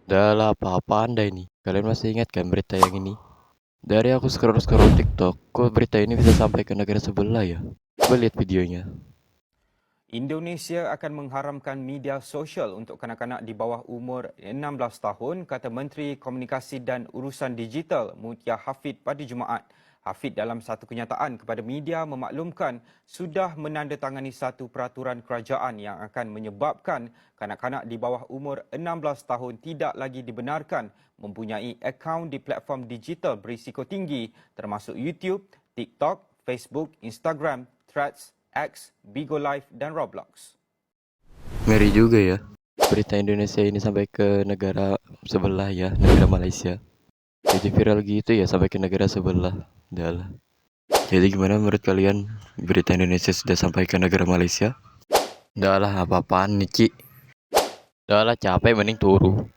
Dah lah, apa-apa Anda ini? Kalian masih ingat kan berita yang ini? Dari aku scroll-scroll TikTok, kok berita ini bisa sampai ke negara sebelah ya? Coba lihat videonya. Indonesia akan mengharamkan media sosial untuk kanak-kanak di bawah umur 16 tahun, kata Menteri Komunikasi dan Urusan Digital Mutia Hafid pada Jumaat. Hafid dalam satu kenyataan kepada media memaklumkan sudah menandatangani satu peraturan kerajaan yang akan menyebabkan kanak-kanak di bawah umur 16 tahun tidak lagi dibenarkan mempunyai akaun di platform digital berisiko tinggi termasuk YouTube, TikTok, Facebook, Instagram, Threads, X, Bigo Live, dan Roblox. Ngeri juga ya. Berita Indonesia ini sampai ke negara sebelah ya, negara Malaysia. Jadi viral gitu ya sampai ke negara sebelah. Dah lah. Jadi gimana menurut kalian? Berita Indonesia sudah sampai ke negara Malaysia? Dah lah, apa-apaan nih, Ci? Dah lah, capek mending turu.